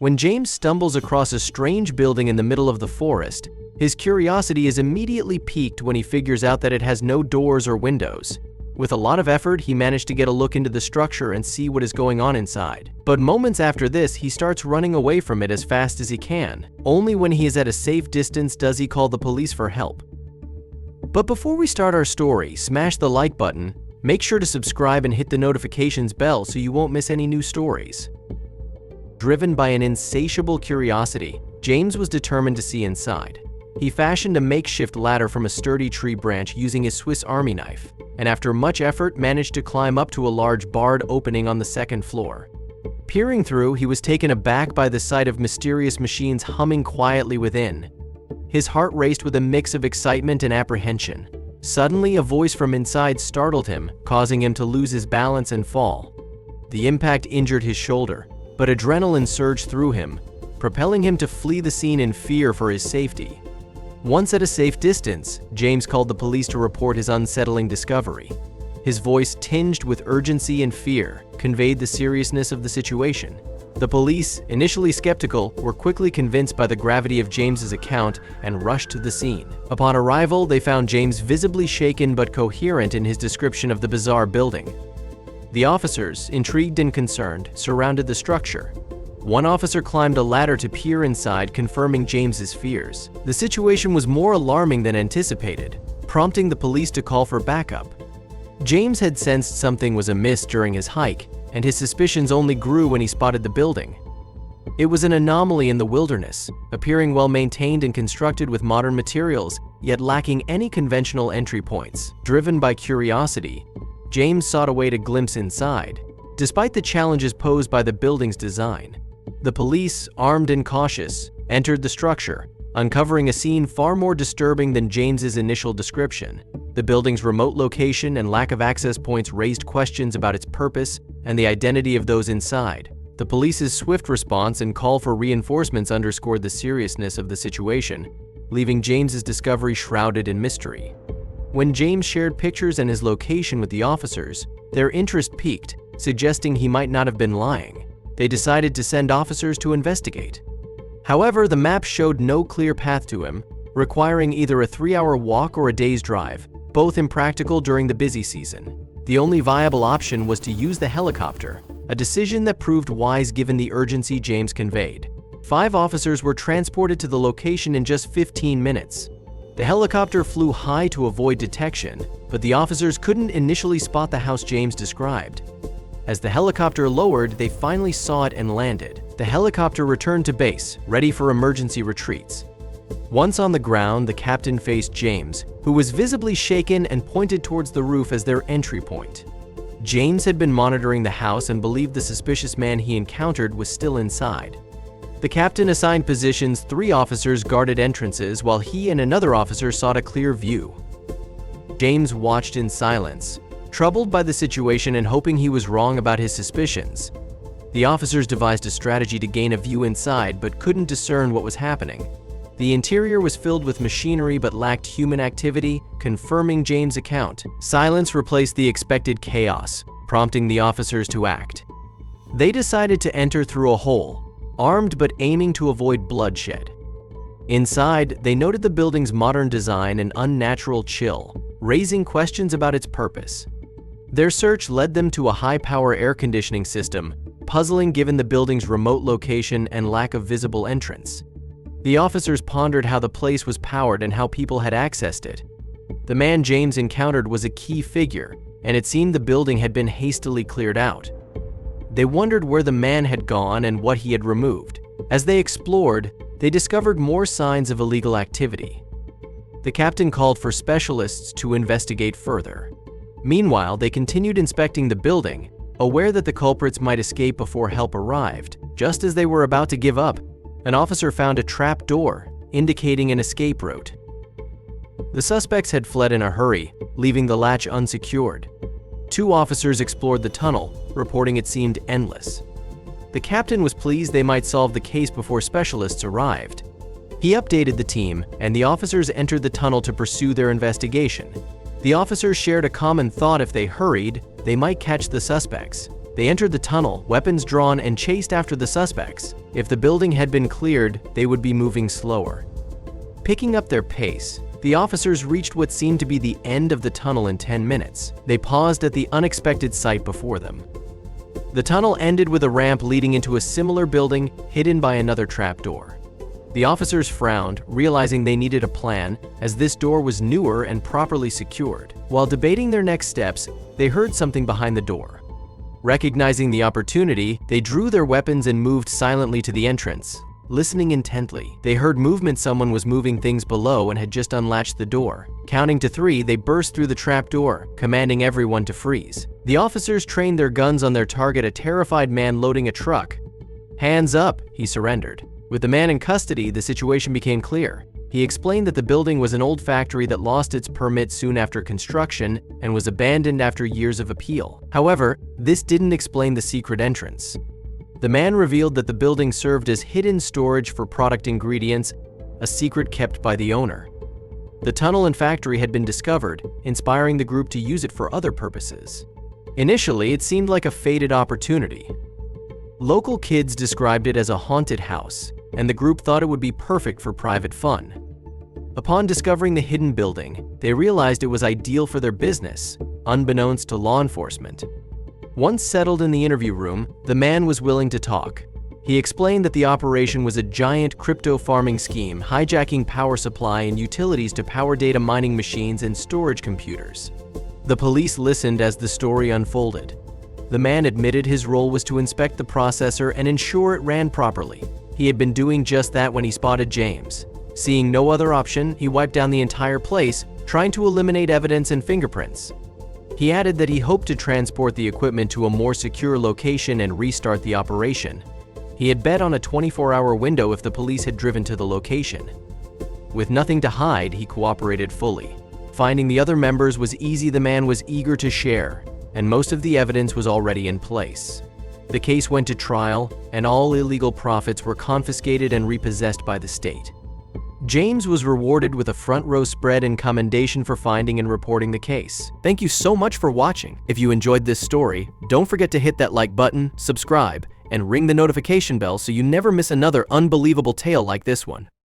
When James stumbles across a strange building in the middle of the forest, his curiosity is immediately piqued when he figures out that it has no doors or windows. With a lot of effort, he managed to get a look into the structure and see what is going on inside. But moments after this, he starts running away from it as fast as he can. Only when he is at a safe distance does he call the police for help. But before we start our story, smash the like button, make sure to subscribe and hit the notifications bell so you won't miss any new stories. Driven by an insatiable curiosity, James was determined to see inside. He fashioned a makeshift ladder from a sturdy tree branch using his Swiss Army knife, and after much effort managed to climb up to a large barred opening on the second floor. Peering through, he was taken aback by the sight of mysterious machines humming quietly within. His heart raced with a mix of excitement and apprehension. Suddenly, a voice from inside startled him, causing him to lose his balance and fall. The impact injured his shoulder, but adrenaline surged through him, propelling him to flee the scene in fear for his safety. Once at a safe distance, James called the police to report his unsettling discovery. His voice, tinged with urgency and fear, conveyed the seriousness of the situation. The police, initially skeptical, were quickly convinced by the gravity of James's account and rushed to the scene. Upon arrival, they found James visibly shaken but coherent in his description of the bizarre building. The officers, intrigued and concerned, surrounded the structure. One officer climbed a ladder to peer inside, confirming James's fears. The situation was more alarming than anticipated, prompting the police to call for backup. James had sensed something was amiss during his hike, and his suspicions only grew when he spotted the building. It was an anomaly in the wilderness, appearing well maintained and constructed with modern materials, yet lacking any conventional entry points. Driven by curiosity, James sought a way to glimpse inside. Despite the challenges posed by the building's design, the police, armed and cautious, entered the structure, uncovering a scene far more disturbing than James's initial description. The building's remote location and lack of access points raised questions about its purpose and the identity of those inside. The police's swift response and call for reinforcements underscored the seriousness of the situation, leaving James's discovery shrouded in mystery. When James shared pictures and his location with the officers, their interest piqued, suggesting he might not have been lying. They decided to send officers to investigate. However, the map showed no clear path to him, requiring either a 3-hour walk or a day's drive, both impractical during the busy season. The only viable option was to use the helicopter, a decision that proved wise given the urgency James conveyed. 5 officers were transported to the location in just 15 minutes. The helicopter flew high to avoid detection, but the officers couldn't initially spot the house James described. As the helicopter lowered, they finally saw it and landed. The helicopter returned to base, ready for emergency retreats. Once on the ground, the captain faced James, who was visibly shaken and pointed towards the roof as their entry point. James had been monitoring the house and believed the suspicious man he encountered was still inside. The captain assigned positions. 3 officers guarded entrances while he and another officer sought a clear view. James watched in silence, troubled by the situation and hoping he was wrong about his suspicions. The officers devised a strategy to gain a view inside but couldn't discern what was happening. The interior was filled with machinery but lacked human activity, confirming James' account. Silence replaced the expected chaos, prompting the officers to act. They decided to enter through a hole, armed but aiming to avoid bloodshed. Inside, they noted the building's modern design and unnatural chill, raising questions about its purpose. Their search led them to a high-power air conditioning system, puzzling given the building's remote location and lack of visible entrance. The officers pondered how the place was powered and how people had accessed it. The man James encountered was a key figure, and it seemed the building had been hastily cleared out. They wondered where the man had gone and what he had removed. As they explored, they discovered more signs of illegal activity. The captain called for specialists to investigate further. Meanwhile, they continued inspecting the building, aware that the culprits might escape before help arrived. Just as they were about to give up, an officer found a trap door, indicating an escape route. The suspects had fled in a hurry, leaving the latch unsecured. 2 officers explored the tunnel, reporting it seemed endless. The captain was pleased they might solve the case before specialists arrived. He updated the team, and the officers entered the tunnel to pursue their investigation. The officers shared a common thought: if they hurried, they might catch the suspects. They entered the tunnel, weapons drawn, and chased after the suspects. If the building had been cleared, they would be moving slower. Picking up their pace, the officers reached what seemed to be the end of the tunnel in 10 minutes. They paused at the unexpected sight before them. The tunnel ended with a ramp leading into a similar building hidden by another trapdoor. The officers frowned, realizing they needed a plan, as this door was newer and properly secured. While debating their next steps, they heard something behind the door. Recognizing the opportunity, they drew their weapons and moved silently to the entrance. Listening intently, they heard movement. Someone was moving things below and had just unlatched the door. Counting to 3, they burst through the trapdoor, commanding everyone to freeze. The officers trained their guns on their target, a terrified man loading a truck. "Hands up," he surrendered. With the man in custody, the situation became clear. He explained that the building was an old factory that lost its permit soon after construction and was abandoned after years of appeal. However, this didn't explain the secret entrance. The man revealed that the building served as hidden storage for product ingredients, a secret kept by the owner. The tunnel and factory had been discovered, inspiring the group to use it for other purposes. Initially, it seemed like a fated opportunity. Local kids described it as a haunted house, and the group thought it would be perfect for private fun. Upon discovering the hidden building, they realized it was ideal for their business, unbeknownst to law enforcement. Once settled in the interview room, the man was willing to talk. He explained that the operation was a giant crypto farming scheme, hijacking power supply and utilities to power data mining machines and storage computers. The police listened as the story unfolded. The man admitted his role was to inspect the processor and ensure it ran properly. He had been doing just that when he spotted James. Seeing no other option, he wiped down the entire place, trying to eliminate evidence and fingerprints. He added that he hoped to transport the equipment to a more secure location and restart the operation. He had bet on a 24-hour window if the police had driven to the location. With nothing to hide, he cooperated fully. Finding the other members was easy. The man was eager to share, and most of the evidence was already in place. The case went to trial, and all illegal profits were confiscated and repossessed by the state. James was rewarded with a front row spread and commendation for finding and reporting the case. Thank you so much for watching. If you enjoyed this story, don't forget to hit that like button, subscribe, and ring the notification bell so you never miss another unbelievable tale like this one.